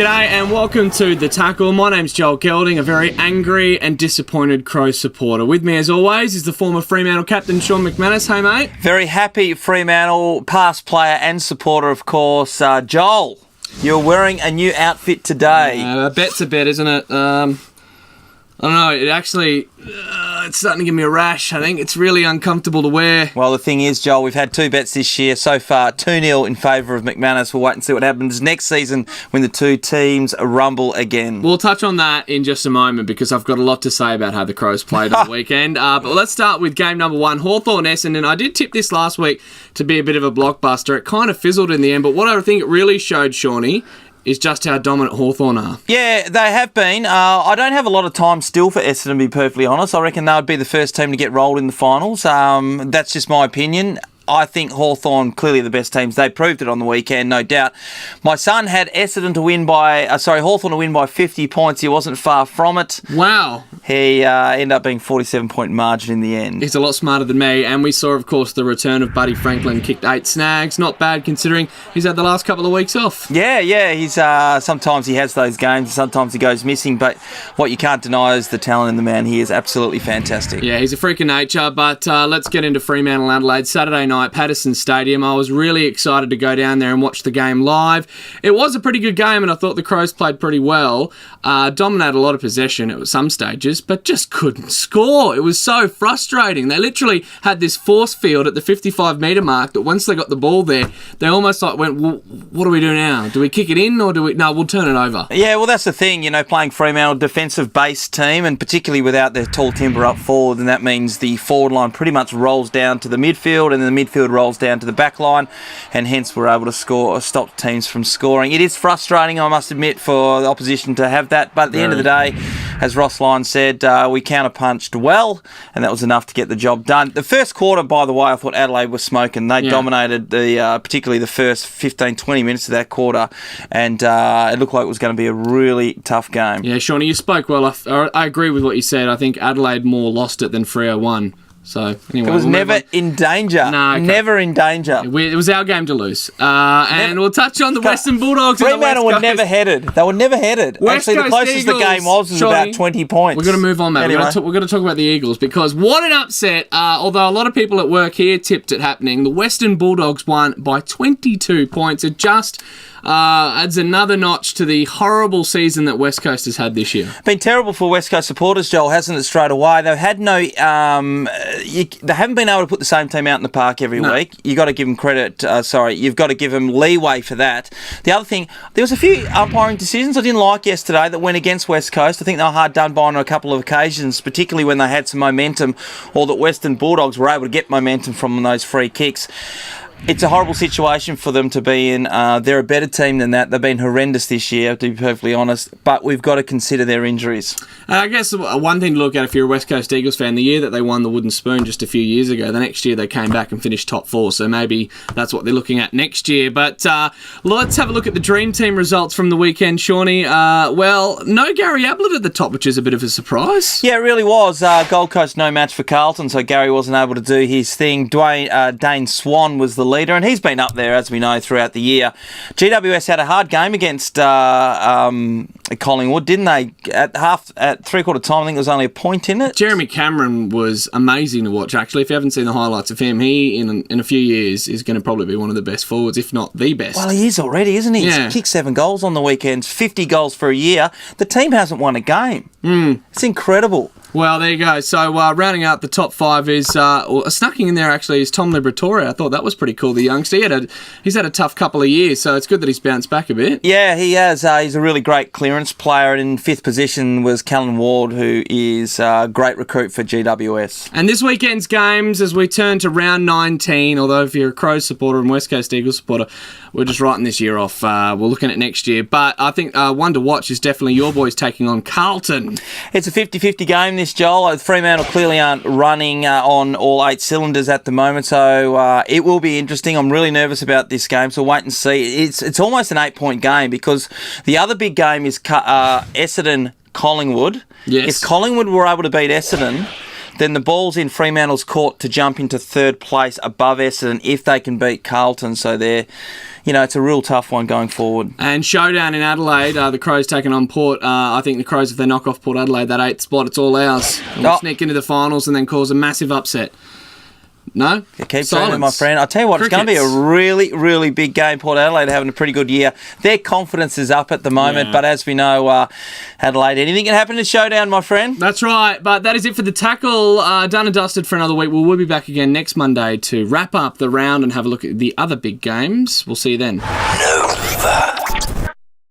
G'day and welcome to The Tackle. My name's Joel Gelding, a very angry and disappointed Crows supporter. With me as always is the former Fremantle captain Shaun McManus. Hey mate. Very happy Fremantle, past player and supporter of course. Joel, you're wearing a new outfit today. A bet's a bet, isn't it? I don't know, it actually, it's starting to give me a rash. I think it's really uncomfortable to wear. Well, the thing is, Joel, we've had two bets this year. So far, 2-0 in favour of McManus. We'll wait and see what happens next season when the two teams rumble again. We'll touch on that in just a moment because I've got a lot to say about how the Crows played on the weekend. But let's start with game number one, Hawthorn Essendon. I did tip this last week to be a bit of a blockbuster. It kind of fizzled in the end, but what I think it really showed, Shawnee, is just how dominant Hawthorn are. Yeah, they have been. I don't have a lot of time still for Essendon, to be perfectly honest. I reckon they would be the first team to get rolled in the finals. That's just my opinion. I think Hawthorn clearly the best teams. They proved it on the weekend, no doubt. My son had Hawthorn to win by 50 points. He wasn't far from it. Wow. He ended up being 47-point margin in the end. He's a lot smarter than me, and we saw, of course, the return of Buddy Franklin. Kicked 8 snags. Not bad considering he's had the last couple of weeks off. Yeah. He's sometimes he has those games, sometimes he goes missing, but what you can't deny is the talent in the man. He is absolutely fantastic. Yeah, he's a freak of nature, but let's get into Fremantle Adelaide. Saturday night, Patterson Stadium. I was really excited to go down there and watch the game live. It was a pretty good game, and I thought the Crows played pretty well. Dominated a lot of possession at some stages, but just couldn't score. It was so frustrating. They literally had this force field at the 55-metre mark that once they got the ball there, they almost went, well, what do we do now? Do we kick it in or do we... No, we'll turn it over. Yeah, well, that's the thing, playing Fremantle, defensive-based team, and particularly without their tall timber up forward, and that means the forward line pretty much rolls down to the midfield, and then the midfield rolls down to the back line, and hence we're able to score or stop teams from scoring. It is frustrating, I must admit, for the opposition to have that, but at the end of the day, as Ross Lyon said, we counter-punched well, and that was enough to get the job done. The first quarter, by the way, I thought Adelaide was smoking. They dominated particularly the first 15-20 minutes of that quarter, and it looked like it was going to be a really tough game. Yeah, Shawnee, you spoke well. I agree with what you said. I think Adelaide more lost it than Freo won. So anyway, it was never in danger. No, okay. Never in danger. It was our game to lose. And we'll touch on the Western Bulldogs. Fremantle were never headed. They were never headed. Actually, the closest Eagles, the game was about 20 points. We're going to move on, mate. Anyway. We're going to talk about the Eagles because what an upset. Although a lot of people at work here tipped it happening, the Western Bulldogs won by 22 points. It just adds another notch to the horrible season that West Coast has had this year. Been terrible for West Coast supporters, Joel, hasn't it, straight away? They've had no... they haven't been able to put the same team out in the park every week. You've got to give them credit. You've got to give them leeway for that. The other thing, there was a few umpiring decisions I didn't like yesterday that went against West Coast. I think they were hard done by on a couple of occasions, particularly when they had some momentum, or that Western Bulldogs were able to get momentum from those free kicks. It's a horrible situation for them to be in. They're a better team than that. They've been horrendous this year, to be perfectly honest. But we've got to consider their injuries. I guess one thing to look at if you're a West Coast Eagles fan, the year that they won the Wooden Spoon just a few years ago, the next year they came back and finished top 4. So maybe that's what they're looking at next year. But let's have a look at the Dream Team results from the weekend, Shawnee. No Gary Ablett at the top, which is a bit of a surprise. Yeah, it really was. Gold Coast no match for Carlton, so Gary wasn't able to do his thing. Dane Swan was the leader, and he's been up there, as we know, throughout the year. GWS had a hard game against Collingwood, didn't they? At three-quarter time, I think there was only a point in it. Jeremy Cameron was amazing to watch, actually. If you haven't seen the highlights of him, he, in a few years, is going to probably be one of the best forwards, if not the best. Well, he is already, isn't he? Yeah. He's kicked 7 goals on the weekends, 50 goals for a year. The team hasn't won a game. It's incredible. Well, there you go. So rounding out the top 5 is, snucking in there actually, is Tom Liberatore. I thought that was pretty cool, the youngster. He's had a tough couple of years, so it's good that he's bounced back a bit. Yeah, he has. He's a really great clearance player, and in 5th position was Callan Ward, who is a great recruit for GWS. And this weekend's games, as we turn to round 19, although if you're a Crows supporter and West Coast Eagles supporter, we're just writing this year off. We're looking at next year. But I think one to watch is definitely your boys taking on Carlton. It's a 50-50 game, this, Joel. Fremantle clearly aren't running on all 8 cylinders at the moment, so it will be interesting. I'm really nervous about this game, so wait and see. It's almost an 8-point game because the other big game is Essendon-Collingwood. Yes. If Collingwood were able to beat Essendon, then the ball's in Fremantle's court to jump into third place above Essendon if they can beat Carlton. So they're, it's a real tough one going forward. And showdown in Adelaide, the Crows taking on Port. I think the Crows, if they knock off Port Adelaide, that 8th spot, it's all ours. We'll sneak into the finals and then cause a massive upset. No? Keep saying, my friend. I'll tell you what, It's going to be a really, really big game. Port Adelaide having a pretty good year. Their confidence is up at the moment, but as we know, Adelaide, anything can happen in showdown, my friend. That's right, but that is it for the tackle. Done and dusted for another week. We'll be back again next Monday to wrap up the round and have a look at the other big games. We'll see you then. Nova.